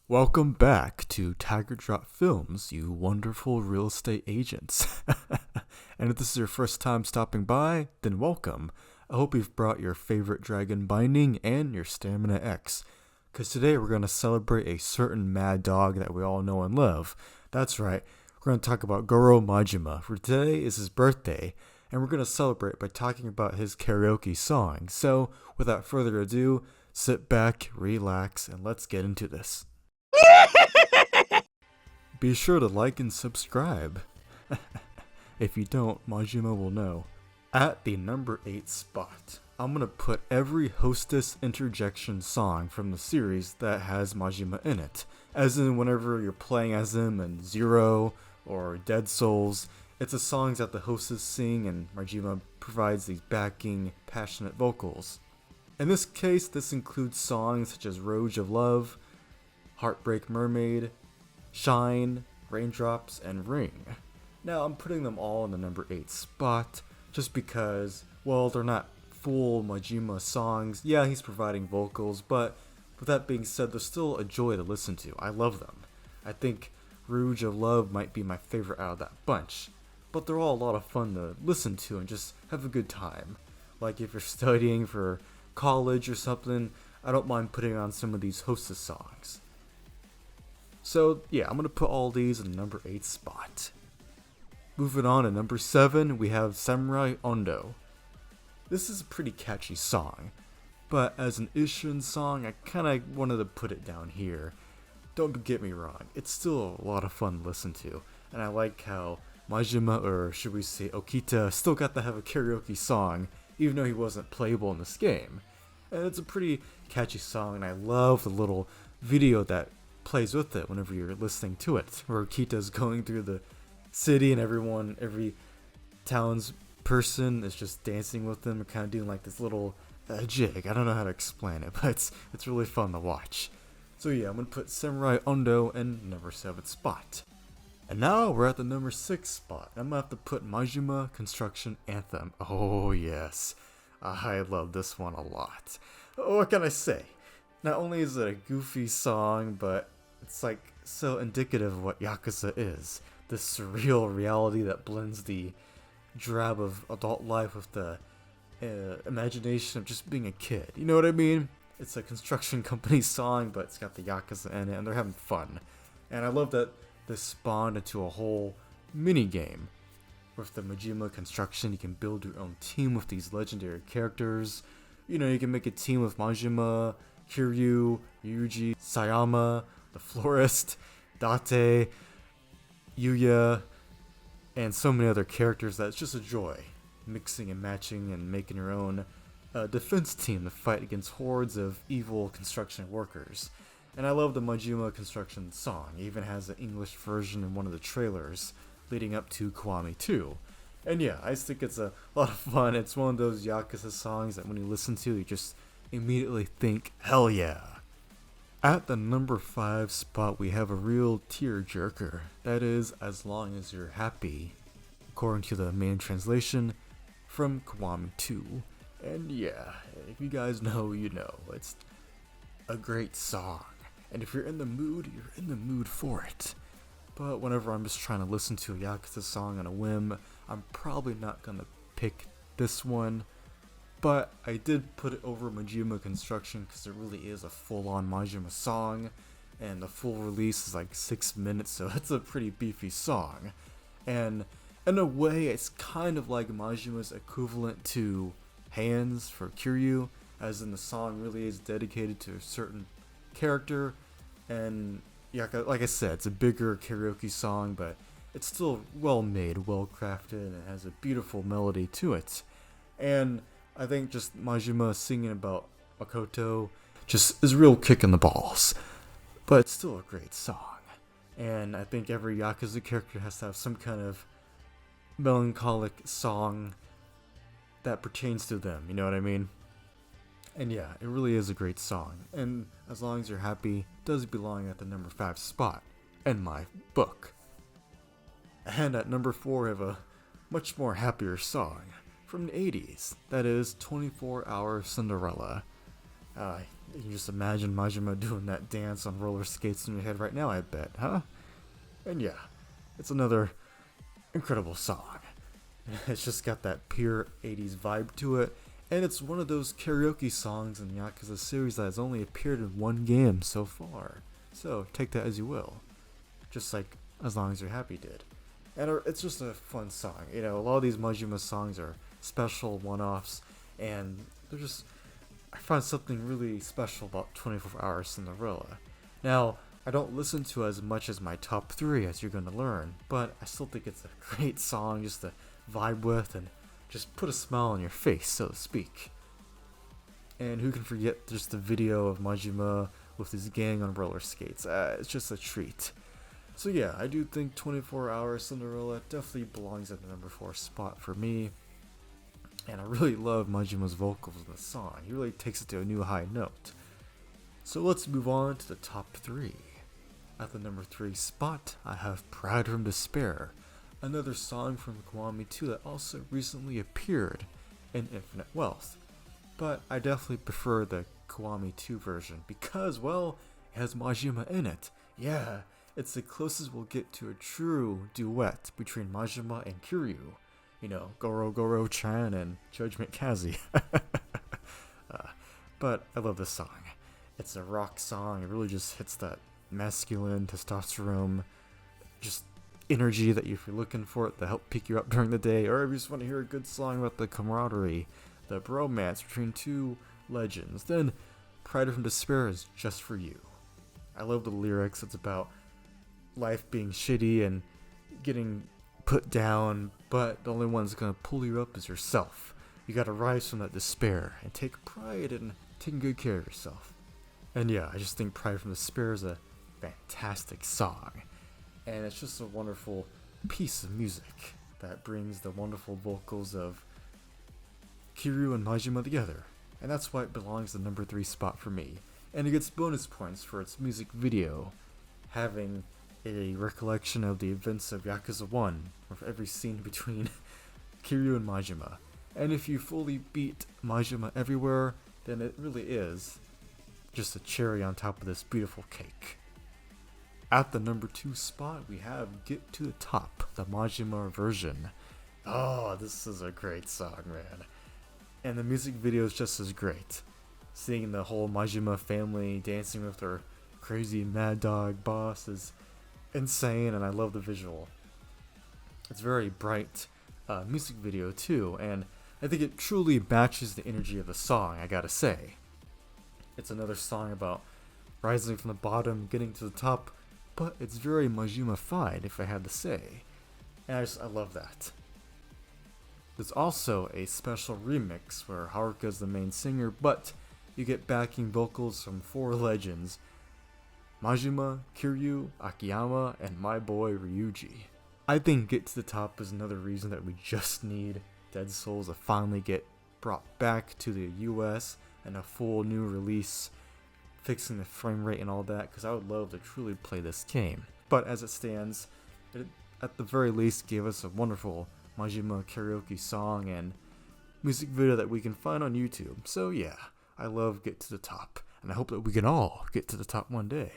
Welcome back to Tiger Drop Films, you wonderful real estate agents. And if this is your first time stopping by, then welcome. I hope you've brought your favorite dragon binding and your stamina X, because today we're going to celebrate a certain mad dog that we all know and love. That's right, we're going to talk about Goro Majima, for today is his birthday, and we're going to celebrate by talking about his karaoke song. So, without further ado, sit back, relax, and let's get into this. Be sure to like and subscribe. If you don't, Majima will know. At the number 8 spot, I'm gonna put every Hostess interjection song from the series that has Majima in it. As in whenever you're playing as him in Zero or Dead Souls, it's the songs that the Hostess sing and Majima provides these backing, passionate vocals. In this case, this includes songs such as Roge of Love, Heartbreak Mermaid, Shine, Raindrops, and Ring. Now I'm putting them all in the number 8 spot, just because, well, they're not full Majima songs. Yeah, he's providing vocals, but with that being said, they're still a joy to listen to. I love them. I think Rouge of Love might be my favorite out of that bunch, but they're all a lot of fun to listen to and just have a good time. Like if you're studying for college or something, I don't mind putting on some of these Hostess songs. So yeah, I'm going to put all these in the number 8 spot. Moving on to number 7, we have Samurai Ondo. This is a pretty catchy song, but as an Ishin song, I kinda wanted to put it down here. Don't get me wrong, it's still a lot of fun to listen to, and I like how Majima, or should we say Okita, still got to have a karaoke song, even though he wasn't playable in this game. And it's a pretty catchy song, and I love the little video that plays with it whenever you're listening to it, where Okita's going through the city and every town's person is just dancing with them and kind of doing like this little jig. I don't know how to explain it, but it's really fun to watch. So yeah, I'm gonna put Samurai Ondo in number 7 spot. And now we're at the number 6 spot. I'm gonna have to put Majima Construction Anthem. Oh yes, I love this one a lot. What can I say? Not only is it a goofy song, but it's like so indicative of what Yakuza is. This surreal reality that blends the drab of adult life with the imagination of just being a kid. You know what I mean? It's a construction company song, but it's got the Yakuza in it, and they're having fun. And I love that this spawned into a whole mini game. With the Majima Construction, you can build your own team with these legendary characters. You know, you can make a team with Majima, Kiryu, Yuji, Sayama, the Florist, Date, Yuya, and so many other characters that it's just a joy. Mixing and matching and making your own defense team to fight against hordes of evil construction workers. And I love the Majima Construction song. It even has an English version in one of the trailers leading up to Kiwami 2. And yeah, I just think it's a lot of fun. It's one of those Yakuza songs that when you listen to, you just immediately think, hell yeah. At the number 5 spot, we have a real tearjerker. That is, As Long As You're Happy, according to the main translation from Kiwami 2. And yeah, if you guys know, you know. It's a great song. And if you're in the mood, you're in the mood for it. But whenever I'm just trying to listen to a Yakuza song on a whim, I'm probably not gonna pick this one. But I did put it over Majima Construction because it really is a full-on Majima song, and the full release is like 6 minutes, so it's a pretty beefy song. And in a way, it's kind of like Majima's equivalent to Hands for Kiryu, as in the song really is dedicated to a certain character, and yeah, like I said, it's a bigger karaoke song, but it's still well made, well crafted, and it has a beautiful melody to it. And I think just Majima singing about Makoto just is a real kick in the balls. But it's still a great song. And I think every Yakuza character has to have some kind of melancholic song that pertains to them, you know what I mean? And yeah, it really is a great song. And As Long As You're Happy does belong at the number 5 spot in my book. And at number 4, we have a much more happier song from the 80s. That is 24-Hour Cinderella. You can just imagine Majima doing that dance on roller skates in your head right now, I bet, huh? And yeah, it's another incredible song. It's just got that pure 80s vibe to it, and it's one of those karaoke songs in the Yakuza series that has only appeared in one game so far. So take that as you will. Just like As Long As You're Happy did. And it's just a fun song. You know, a lot of these Majima songs are special one-offs, and they're just... I find something really special about 24 Hour Cinderella. Now, I don't listen to as much as my top 3, as you're going to learn, but I still think it's a great song just to vibe with and just put a smile on your face, so to speak. And who can forget just the video of Majima with his gang on roller skates? It's just a treat. So yeah, I do think 24 Hour Cinderella definitely belongs at the number 4 spot for me. And I really love Majima's vocals in the song. He really takes it to a new high note. So let's move on to the top 3. At the number 3 spot, I have Pride from Despair, another song from Kiwami 2 that also recently appeared in Infinite Wealth. But I definitely prefer the Kiwami 2 version because, well, it has Majima in it. Yeah, it's the closest we'll get to a true duet between Majima and Kiryu. You know, Goro Chan and Judgment Kazi. But I love this song. It's a rock song. It really just hits that masculine testosterone, just energy that if you're looking for it to help pick you up during the day, or if you just want to hear a good song about the camaraderie, the bromance between two legends, then Pride from Despair is just for you. I love the lyrics. It's about life being shitty and getting put down, but the only one that's gonna pull you up is yourself. You gotta rise from that despair and take pride in taking good care of yourself. And yeah, I just think Pride from Despair is a fantastic song, and it's just a wonderful piece of music that brings the wonderful vocals of Kiryu and Majima together, and that's why it belongs to the number 3 spot for me. And it gets bonus points for its music video, having a recollection of the events of Yakuza 1 with every scene between Kiryu and Majima. And if you fully beat Majima everywhere, then it really is just a cherry on top of this beautiful cake. At the number 2 spot, we have Get to the Top, the Majima version. Oh, this is a great song, man. And the music video is just as great. Seeing the whole Majima family dancing with their crazy mad dog boss is insane, and I love the visual. It's very bright music video too, and I think it truly matches the energy of the song, I gotta say. It's another song about rising from the bottom, getting to the top, but it's very Majima-fied, if I had to say. And I love that. There's also a special remix where Haruka is the main singer, but you get backing vocals from 4 legends: Majima, Kiryu, Akiyama, and my boy Ryuji. I think Get to the Top is another reason that we just need Dead Souls to finally get brought back to the US and a full new release, fixing the frame rate and all that, because I would love to truly play this game. But as it stands, it at the very least gave us a wonderful Majima karaoke song and music video that we can find on YouTube. So yeah, I love Get to the Top, and I hope that we can all get to the top one day.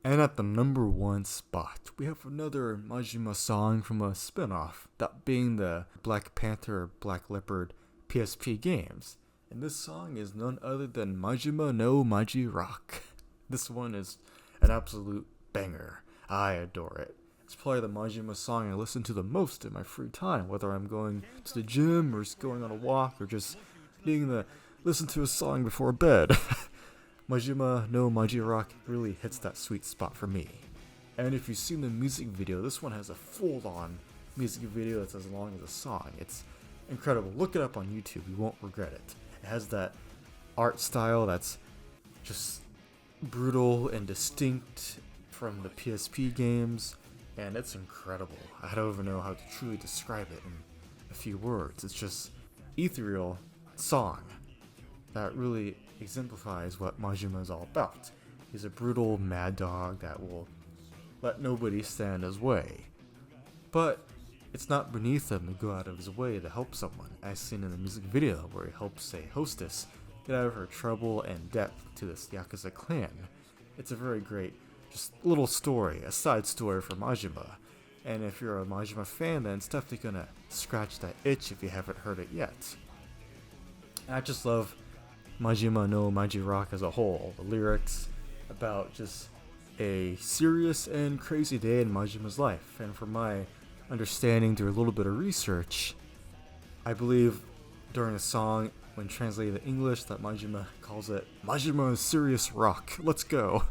And at the number 1 spot, we have another Majima song from a spin-off, that being the Black Panther Black Leopard PSP games. And this song is none other than Majima no Maji Rock. This one is an absolute banger. I adore it. It's probably the Majima song I listen to the most in my free time, whether I'm going to the gym or just going on a walk or just needing to listen to a song before bed. Majima no Maji Rock really hits that sweet spot for me. And if you've seen the music video, this one has a full-on music video that's as long as a song. It's incredible. Look it up on YouTube. You won't regret it. It has that art style that's just brutal and distinct from the PSP games, and it's incredible. I don't even know how to truly describe it in a few words. It's just ethereal song that really exemplifies what Majima is all about. He's a brutal mad dog that will let nobody stand his way. But it's not beneath him to go out of his way to help someone, as seen in the music video where he helps a hostess get out of her trouble and debt to this Yakuza clan. It's a very great, just little story, a side story for Majima. And if you're a Majima fan, then it's definitely gonna scratch that itch if you haven't heard it yet. I just love Majima no Maji Rock as a whole. The lyrics about just a serious and crazy day in Majima's life. And from my understanding through a little bit of research, I believe during the song, when translated to English, that Majima calls it Majima's Serious Rock. Let's go.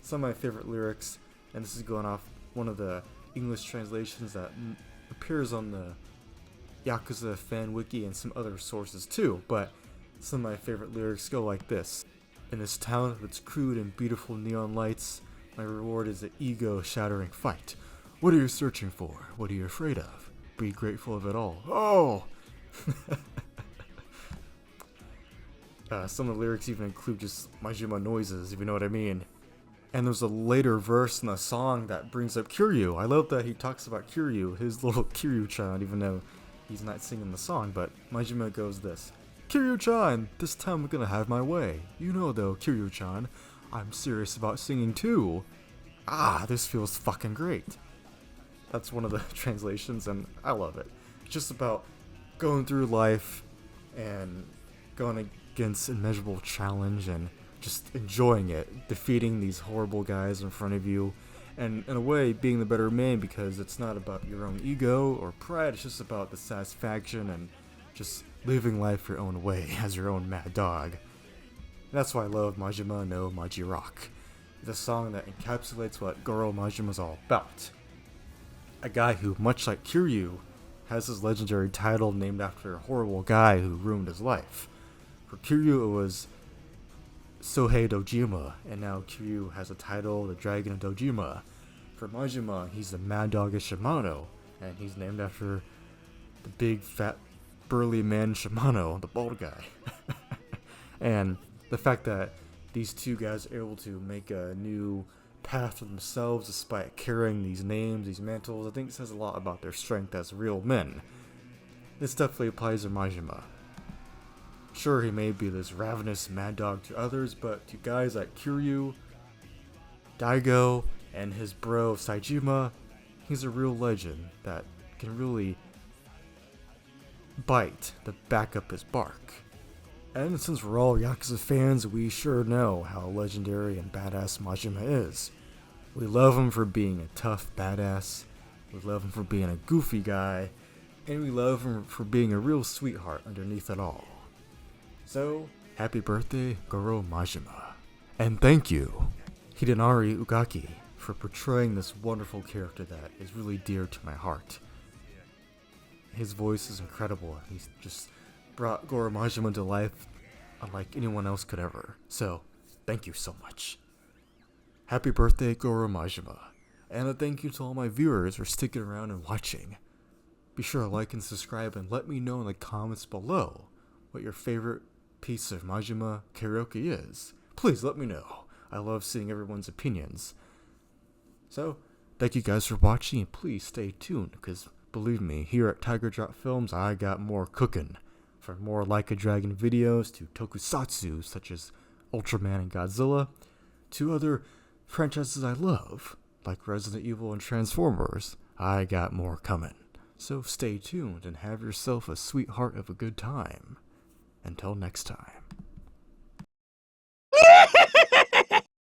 Some of my favorite lyrics, and this is going off one of the English translations that appears on the Yakuza fan wiki and some other sources too, but some of my favorite lyrics go like this. In this town with its crude and beautiful neon lights, my reward is an ego-shattering fight. What are you searching for? What are you afraid of? Be grateful of it all. Oh! Some of the lyrics even include just Majima noises, if you know what I mean. And there's a later verse in the song that brings up Kiryu. I love that he talks about Kiryu, his little Kiryu-chan, even though he's not singing the song, but Majima goes this. Kiryu-chan, this time I'm gonna have my way. You know though, Kiryu-chan, I'm serious about singing too. Ah, this feels fucking great. That's one of the translations, and I love it. It's just about going through life and going against immeasurable challenge and just enjoying it, defeating these horrible guys in front of you, and in a way being the better man, because it's not about your own ego or pride, it's just about the satisfaction and just living life your own way as your own mad dog. And that's why I love Majima no Maji Rock. It's a song that encapsulates what Goro Majima is all about. A guy who, much like Kiryu, has his legendary title named after a horrible guy who ruined his life. For Kiryu, it was Sohei Dojima, and now Kiryu has a title, the Dragon of Dojima. For Majima, he's the Mad Dog of Shimano, and he's named after the big, fat, burly man Shimano, the bald guy. And the fact that these two guys are able to make a new path for themselves despite carrying these names, these mantles, I think it says a lot about their strength as real men. This definitely applies to Majima. Sure, he may be this ravenous mad dog to others, but to guys like Kiryu, Daigo, and his bro Saejima, he's a real legend that can really bite to back up his bark. And since we're all Yakuza fans, we sure know how legendary and badass Majima is. We love him for being a tough badass, we love him for being a goofy guy, and we love him for being a real sweetheart underneath it all. So, happy birthday, Goro Majima. And thank you, Hidenari Ugaki, for portraying this wonderful character that is really dear to my heart. His voice is incredible. He's just brought Goro Majima to life unlike anyone else could ever. So, thank you so much. Happy birthday, Goro Majima. And a thank you to all my viewers for sticking around and watching. Be sure to like and subscribe and let me know in the comments below what your favorite piece of Majima karaoke is. Please let me know. I love seeing everyone's opinions. So, thank you guys for watching, and please stay tuned, because believe me, here at Tiger Drop Films, I got more cooking. From more Like a Dragon videos to tokusatsu such as Ultraman and Godzilla, to other franchises I love, like Resident Evil and Transformers, I got more coming. So stay tuned and have yourself a sweetheart of a good time. Until next time.